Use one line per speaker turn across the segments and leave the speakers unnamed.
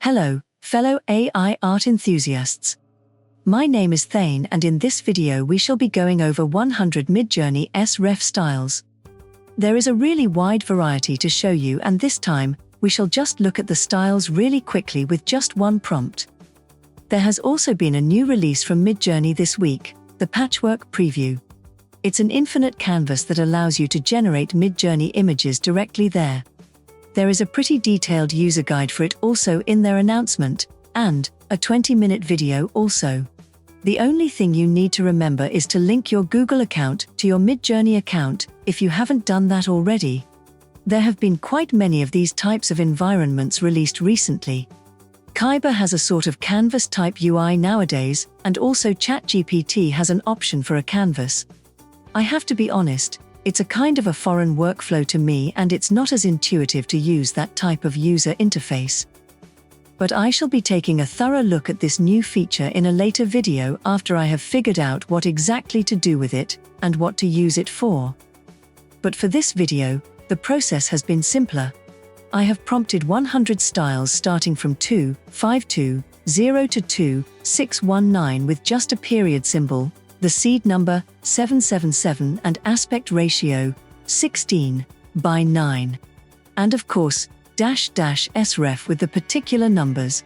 Hello, fellow AI art enthusiasts. My name is Thane, and in this video we shall be going over 100 Midjourney STYLE styles. There is a really wide variety to show you, and this time, we shall just look at the styles really quickly with just one prompt. There has also been a new release from Midjourney this week, the Patchwork Preview. It's an infinite canvas that allows you to generate Midjourney images directly there. There is a pretty detailed user guide for it also in their announcement, and a 20-minute video also. The only thing you need to remember is to link your Google account to your Midjourney account if you haven't done that already. There have been quite many of these types of environments released recently. Kyber has a sort of canvas-type UI nowadays, and also ChatGPT has an option for a canvas. I have to be honest, it's a kind of a foreign workflow to me, and it's not as intuitive to use that type of user interface. But I shall be taking a thorough look at this new feature in a later video after I have figured out what exactly to do with it and what to use it for. But for this video, the process has been simpler. I have prompted 100 styles starting from 2520 to 2619 with just a period symbol, the seed number 777 and aspect ratio 16:9. And of course, --sref with the particular numbers.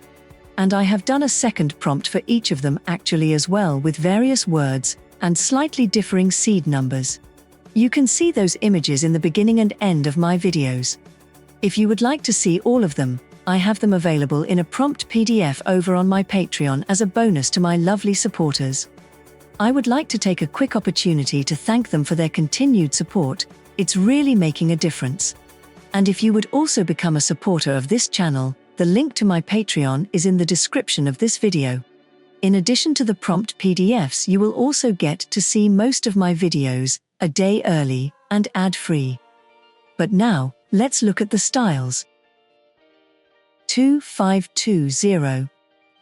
And I have done a second prompt for each of them actually as well, with various words and slightly differing seed numbers. You can see those images in the beginning and end of my videos. If you would like to see all of them, I have them available in a prompt PDF over on my Patreon as a bonus to my lovely supporters. I would like to take a quick opportunity to thank them for their continued support. It's really making a difference. And if you would also become a supporter of this channel, the link to my Patreon is in the description of this video. In addition to the prompt PDFs, you will also get to see most of my videos a day early and ad-free. But now, let's look at the styles. 2520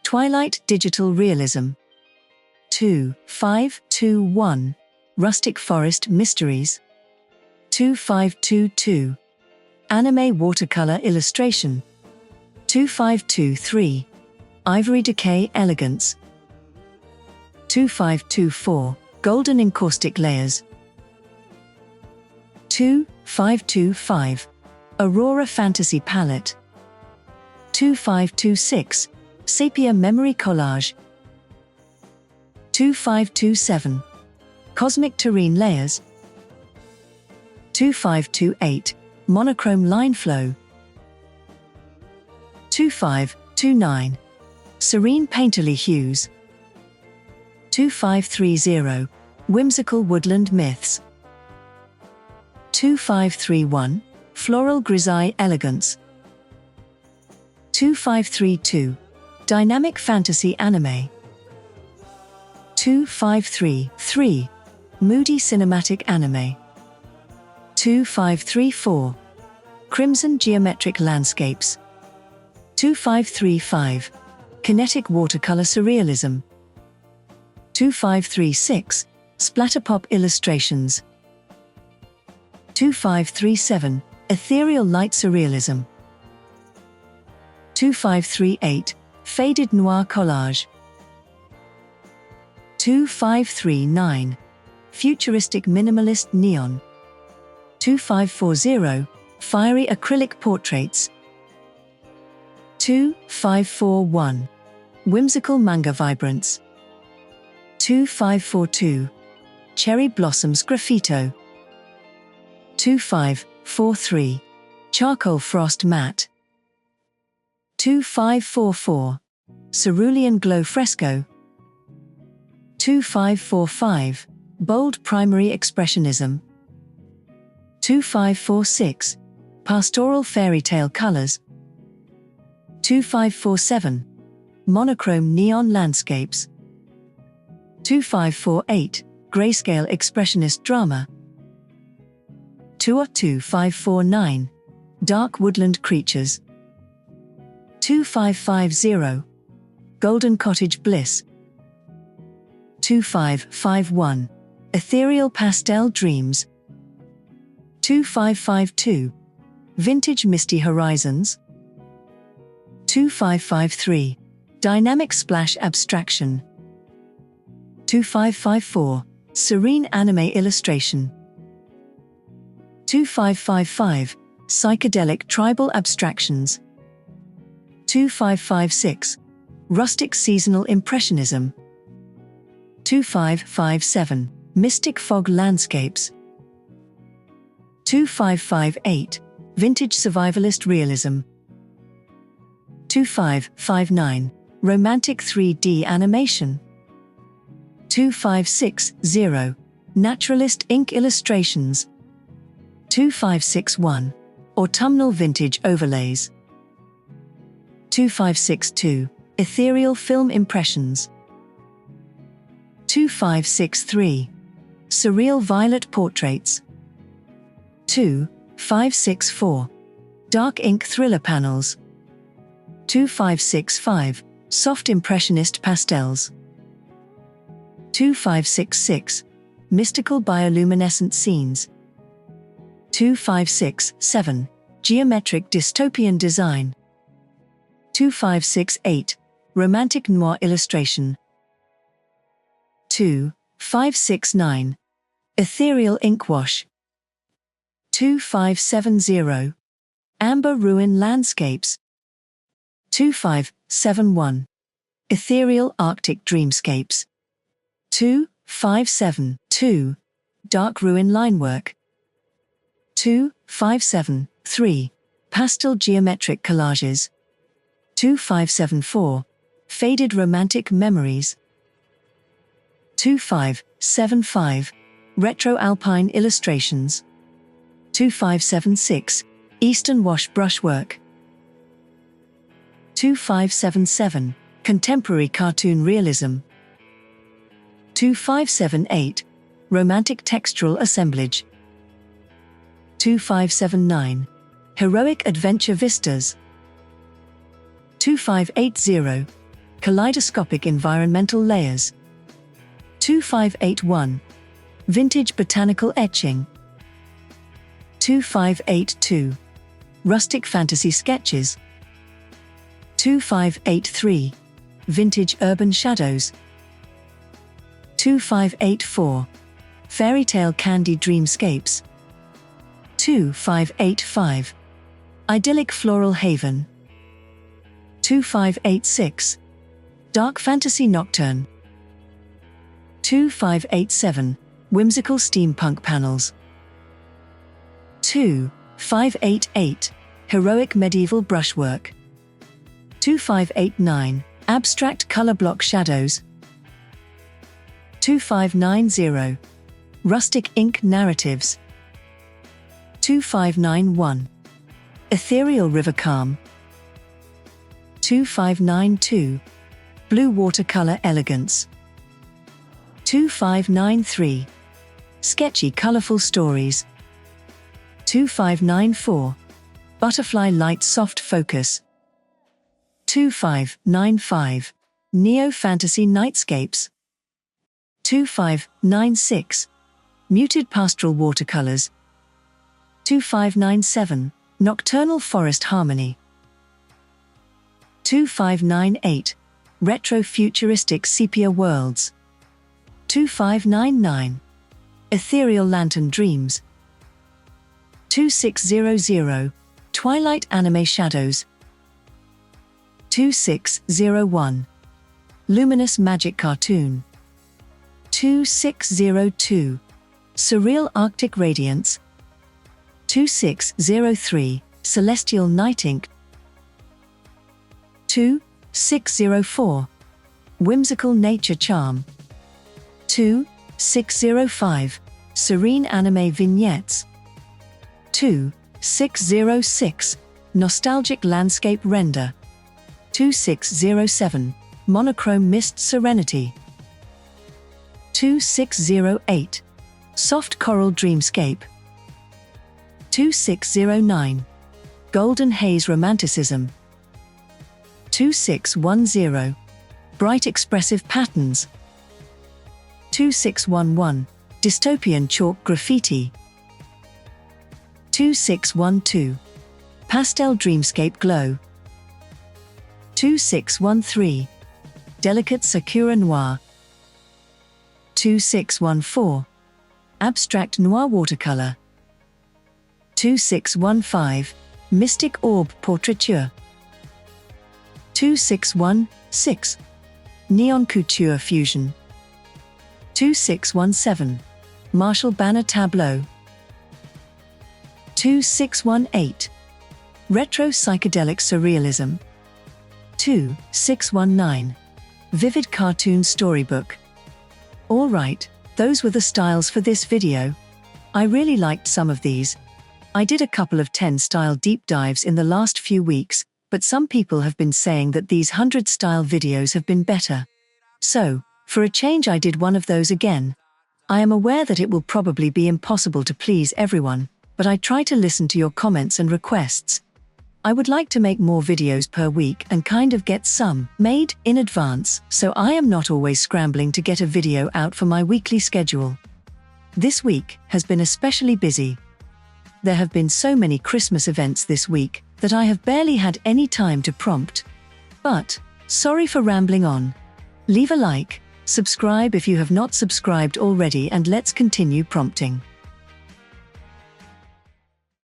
Twilight Digital Realism. 2521 Rustic Forest Mysteries. 2522 Anime Watercolor Illustration. 2523 Ivory Decay Elegance. 2524 Golden Encaustic Layers. 2525 Aurora Fantasy Palette. 2526 Sepia Memory Collage. 2527 Cosmic Terrene Layers. 2528 Monochrome Line Flow. 2529 Serene Painterly Hues. 2530 Whimsical Woodland Myths. 2531 Floral Grisaille Elegance. 2532 Dynamic Fantasy Anime. 2533 Moody Cinematic Anime. 2534 Crimson Geometric Landscapes. 2535 Kinetic Watercolor Surrealism. 2536 Splatterpop Illustrations. 2537 Ethereal Light Surrealism. 2538 Faded Noir Collage. 2539 Futuristic Minimalist Neon. 2540 Fiery Acrylic Portraits. 2541 Whimsical Manga Vibrance. 2542 Cherry Blossoms Graffito. 2543 Charcoal Frost Matte. 2544 Cerulean Glow Fresco. 2545 Bold Primary Expressionism. 2546 Pastoral Fairy Tale Colors. 2547 Monochrome Neon Landscapes. 2548 Grayscale Expressionist Drama. 2549 Dark Woodland Creatures. 2550 Golden Cottage Bliss. 2551 Ethereal Pastel Dreams. 2552 Vintage Misty Horizons. 2553. Dynamic Splash Abstraction. 2554. Serene Anime Illustration. 2555. Psychedelic Tribal Abstractions. 2556. Rustic Seasonal Impressionism. 2557. Mystic Fog Landscapes. 2558. Vintage Survivalist Realism. 2559. Romantic 3D Animation. 2560. Naturalist Ink Illustrations. 2561. Autumnal Vintage Overlays. 2562. Ethereal Film Impressions. 2563. Surreal Violet Portraits. 2564. Dark Ink Thriller Panels. 2565. Soft Impressionist Pastels. 2566. Mystical Bioluminescent Scenes. 2567. Geometric Dystopian Design. 2568. Romantic Noir Illustration. 2569. Ethereal Ink Wash. 2570. Amber Ruin Landscapes. 2571. Ethereal Arctic Dreamscapes. 2572. Dark Ruin Linework. 2573. Pastel Geometric Collages. 2574. Faded Romantic Memories. 2575. Retro Alpine Illustrations. 2576. Eastern Wash Brushwork. 2577. Contemporary Cartoon Realism. 2578. Romantic Textural Assemblage. 2579. Heroic Adventure Vistas. 2580. Kaleidoscopic Environmental Layers. 2581. Vintage Botanical Etching. 2582. Rustic Fantasy Sketches. 2583. Vintage Urban Shadows. 2584. Fairy Tale Candy Dreamscapes. 2585. Idyllic Floral Haven. 2586. Dark Fantasy Nocturne. 2587. Whimsical Steampunk Panels. 2588. Heroic Medieval Brushwork. 2589. Abstract Color Block Shadows. 2590. Rustic Ink Narratives. 2591. Ethereal River Calm. 2592. Blue Watercolor Elegance. 2593. Sketchy Colorful Stories. 2594. Butterfly Light Soft Focus. 2595. Neo Fantasy Nightscapes. 2596. Muted Pastoral Watercolors. 2597. Nocturnal Forest Harmony. 2598. Retro Futuristic Sepia Worlds. 2599. Ethereal Lantern Dreams. 2600. Twilight Anime Shadows. 2601. Luminous Magic Cartoon. 2602. Surreal Arctic Radiance. 2603. Celestial Night Ink. 2604. Whimsical Nature Charm. 2605. Serene Anime Vignettes. 2606. Nostalgic Landscape Render. 2607. Monochrome Mist Serenity. 2608. Soft Coral Dreamscape. 2609. Golden Haze Romanticism. 2610. Bright Expressive Patterns. 2611. Dystopian Chalk Graffiti. 2612. Pastel Dreamscape Glow. 2613. Delicate Sakura Noir. 2614. Abstract Noir Watercolor. 2615. Mystic Orb Portraiture. 2616. Neon Couture Fusion. 2617. Marshall Banner Tableau. 2618. Retro Psychedelic Surrealism. 2619. Vivid Cartoon Storybook. Alright, those were the styles for this video. I really liked some of these. I did a couple of 10 style deep dives in the last few weeks, but some people have been saying that these 100 style videos have been better. So, for a change I did one of those again. I am aware that it will probably be impossible to please everyone, but I try to listen to your comments and requests. I would like to make more videos per week and kind of get some made in advance, so I am not always scrambling to get a video out for my weekly schedule. This week has been especially busy. There have been so many Christmas events this week that I have barely had any time to prompt. But, sorry for rambling on. Leave a like, subscribe if you have not subscribed already, and let's continue prompting.